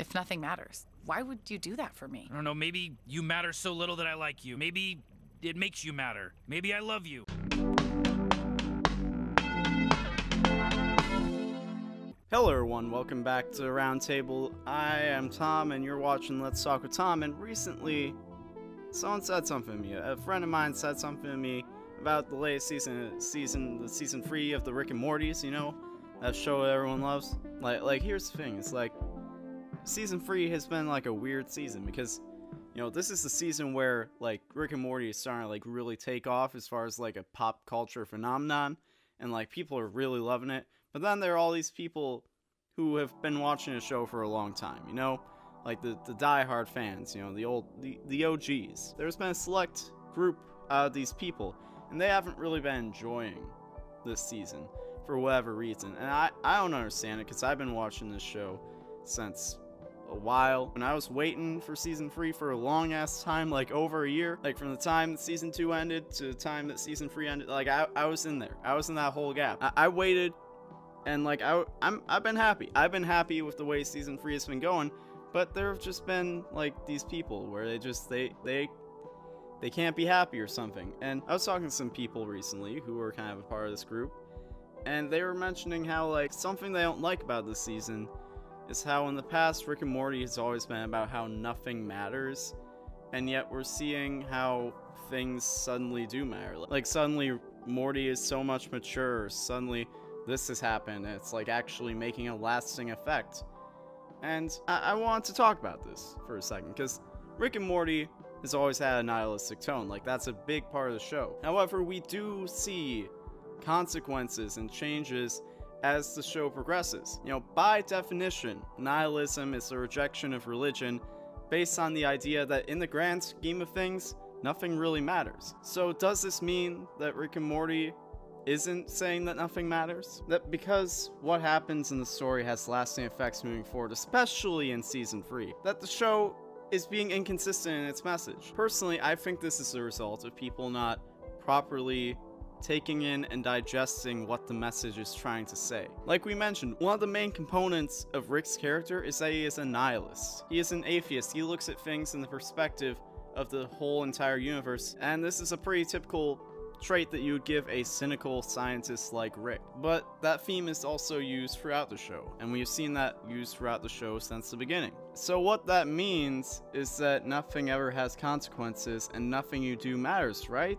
if nothing matters? Why would you do that for me? I don't know, maybe you matter so little that I like you. Maybe it makes you matter. Maybe I love you. Hello everyone, welcome back to Roundtable. I am Tom and you're watching Let's Talk with Tom, and recently someone said something to me. A friend of mine said something to me about the latest season 3 of the Rick and Morty's, you know, that show that everyone loves. Like here's the thing, it's like season 3 has been like a weird season because, you know, this is the season where like Rick and Morty is starting to like really take off as far as like a pop culture phenomenon, and like people are really loving it. But then there are all these people who have been watching the show for a long time, you know, like the die-hard fans, you know, the OGs. There's been a select group of these people, and they haven't really been enjoying this season for whatever reason. And I don't understand it, because I've been watching this show since a while, and I was waiting for season 3 for a long ass time, like over a year, like from the time that season 2 ended to the time that season 3 ended. Like I was in there. I was in that whole gap. I waited, and like I've been happy. I've been happy with the way season 3 has been going, but there have just been like these people where they can't be happy or something. And I was talking to some people recently who were kind of a part of this group, and they were mentioning how like something they don't like about this season is how in the past Rick and Morty has always been about how nothing matters, and yet we're seeing how things suddenly do matter. Like suddenly Morty is so much mature, suddenly this has happened, and it's like actually making a lasting effect. And I want to talk about this for a second, because Rick and Morty has always had a nihilistic tone. Like that's a big part of the show. However, we do see consequences and changes as the show progresses. You know, by definition, nihilism is the rejection of religion based on the idea that in the grand scheme of things, nothing really matters. So does this mean that Rick and Morty isn't saying that nothing matters? That because what happens in the story has lasting effects moving forward, especially in season 3, that the show is being inconsistent in its message. Personally, I think this is the result of people not properly taking in and digesting what the message is trying to say. Like we mentioned, one of the main components of Rick's character is that he is a nihilist. He is an atheist. He looks at things in the perspective of the whole entire universe, and this is a pretty typical trait that you would give a cynical scientist like Rick. But that theme is also used throughout the show, and we've seen that used throughout the show since the beginning. So what that means is that nothing ever has consequences and nothing you do matters, right?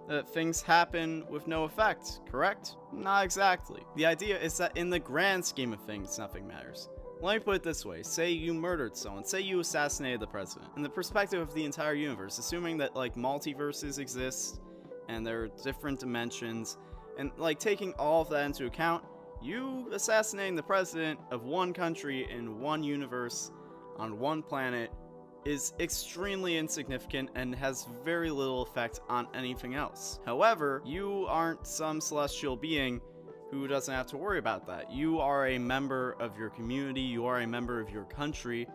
That things happen with no effect, correct? Not exactly. The idea is that in the grand scheme of things, nothing matters. Let me put it this way. Say you murdered someone. Say you assassinated the president. In the perspective of the entire universe, assuming that like multiverses exist and there are different dimensions, and like taking all of that into account, you assassinating the president of one country in one universe on one planet is extremely insignificant and has very little effect on anything else. However, you aren't some celestial being who doesn't have to worry about that. You are a member of your community, you are a member of your country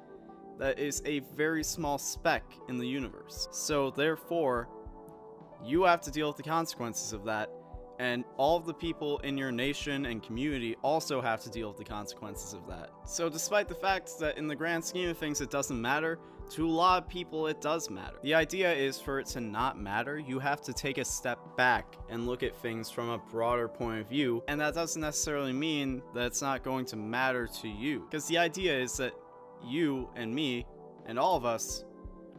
that is a very small speck in the universe. So therefore, you have to deal with the consequences of that, and all of the people in your nation and community also have to deal with the consequences of that. So despite the fact that in the grand scheme of things it doesn't matter, to a lot of people it does matter. The idea is for it to not matter, you have to take a step back and look at things from a broader point of view, and that doesn't necessarily mean that it's not going to matter to you. Because the idea is that you and me and all of us,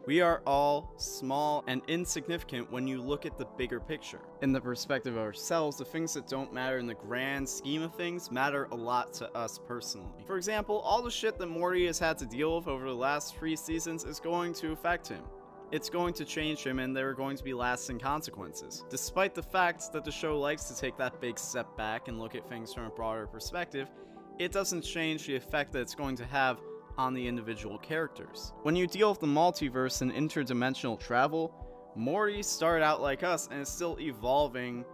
we are all small and insignificant when you look at the bigger picture. In the perspective of ourselves, the things that don't matter in the grand scheme of things matter a lot to us personally. For example, all the shit that Morty has had to deal with over the last 3 seasons is going to affect him. It's going to change him, and there are going to be lasting consequences. Despite the fact that the show likes to take that big step back and look at things from a broader perspective, it doesn't change the effect that it's going to have on the individual characters. When you deal with the multiverse and interdimensional travel, Morty started out like us and is still evolving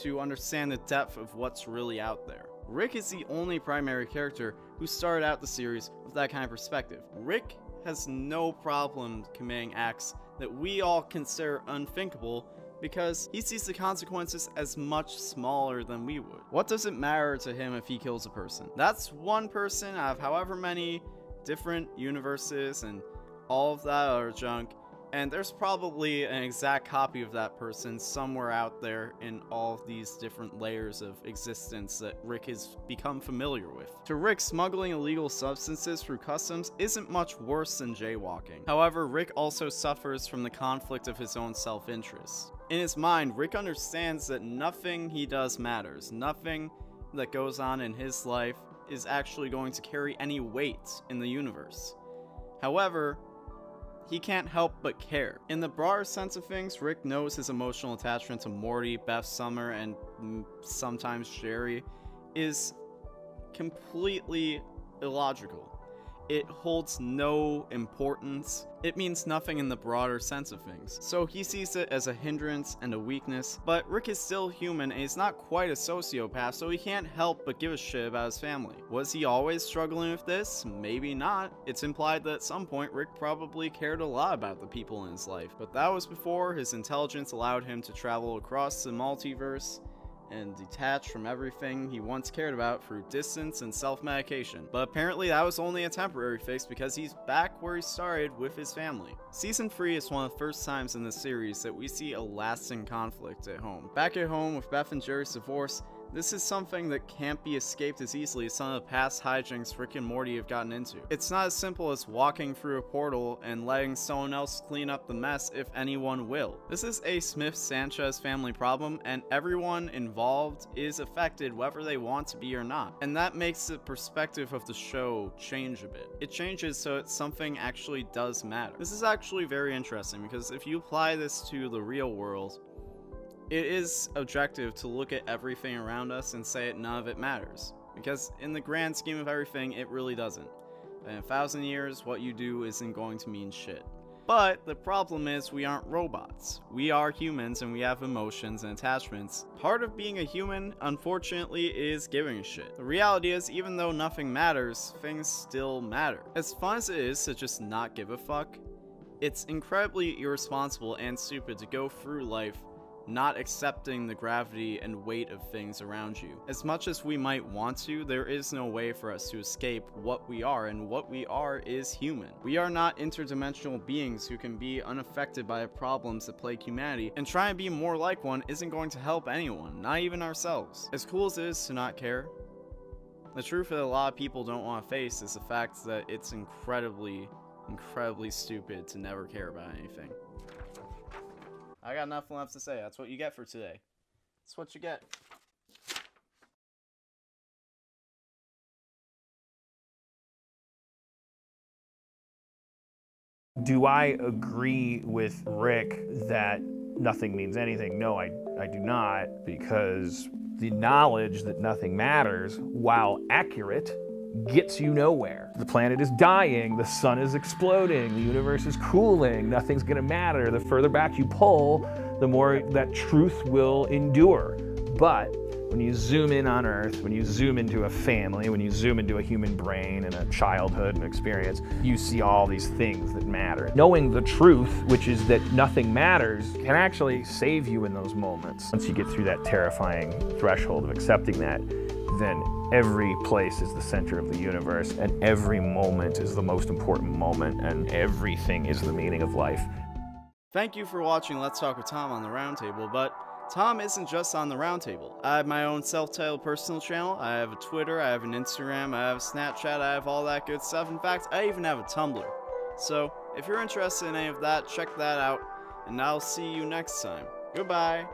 to understand the depth of what's really out there. Rick is the only primary character who started out the series with that kind of perspective. Rick has no problem committing acts that we all consider unthinkable because he sees the consequences as much smaller than we would. What does it matter to him if he kills a person? That's one person out of however many different universes and all of that other junk, and there's probably an exact copy of that person somewhere out there in all of these different layers of existence that Rick has become familiar with. To Rick, smuggling illegal substances through customs isn't much worse than jaywalking. However, Rick also suffers from the conflict of his own self-interest. In his mind, Rick understands that nothing he does matters. Nothing that goes on in his life is actually going to carry any weight in the universe. However, he can't help but care. In the broader sense of things, Rick knows his emotional attachment to Morty, Beth Summer, and sometimes Sherry is completely illogical. It holds no importance. It means nothing in the broader sense of things. So he sees it as a hindrance and a weakness, but Rick is still human and he's not quite a sociopath, so he can't help but give a shit about his family. Was he always struggling with this? Maybe not. It's implied that at some point Rick probably cared a lot about the people in his life, but that was before his intelligence allowed him to travel across the multiverse and detach from everything he once cared about through distance and self-medication. But apparently that was only a temporary fix because he's back where he started with his family. Season 3 is one of the first times in the series that we see a lasting conflict at home. Back at home with Beth and Jerry's divorce, this is something that can't be escaped as easily as some of the past hijinks Rick and Morty have gotten into. It's not as simple as walking through a portal and letting someone else clean up the mess if anyone will. This is a Smith-Sanchez family problem, and everyone involved is affected whether they want to be or not. And that makes the perspective of the show change a bit. It changes so that something actually does matter. This is actually very interesting because if you apply this to the real world, it is objective to look at everything around us and say that none of it matters. Because in the grand scheme of everything, it really doesn't. In 1,000 years, what you do isn't going to mean shit. But the problem is we aren't robots. We are humans and we have emotions and attachments. Part of being a human, unfortunately, is giving a shit. The reality is, even though nothing matters, things still matter. As fun as it is to just not give a fuck, it's incredibly irresponsible and stupid to go through life not accepting the gravity and weight of things around you. As much as we might want to, there is no way for us to escape what we are, and what we are is human. We are not interdimensional beings who can be unaffected by the problems that plague humanity, and trying to be more like one isn't going to help anyone, not even ourselves. As cool as it is to not care, the truth that a lot of people don't want to face is the fact that it's incredibly stupid to never care about anything. I got nothing left to say. That's what you get for today. That's what you get. Do I agree with Rick that nothing means anything? No, I do not, because the knowledge that nothing matters, while accurate, gets you nowhere. The planet is dying, the sun is exploding, the universe is cooling, nothing's gonna matter. The further back you pull, the more that truth will endure. But when you zoom in on Earth, when you zoom into a family, when you zoom into a human brain and a childhood and experience, you see all these things that matter. Knowing the truth, which is that nothing matters, can actually save you in those moments. Once you get through that terrifying threshold of accepting that, then every place is the center of the universe, and every moment is the most important moment, and everything is the meaning of life. Thank you for watching Let's Talk with Tom on the Roundtable, but Tom isn't just on the Roundtable. I have my own self-titled personal channel, I have a Twitter, I have an Instagram, I have a Snapchat, I have all that good stuff. In fact, I even have a Tumblr. So, if you're interested in any of that, check that out, and I'll see you next time. Goodbye!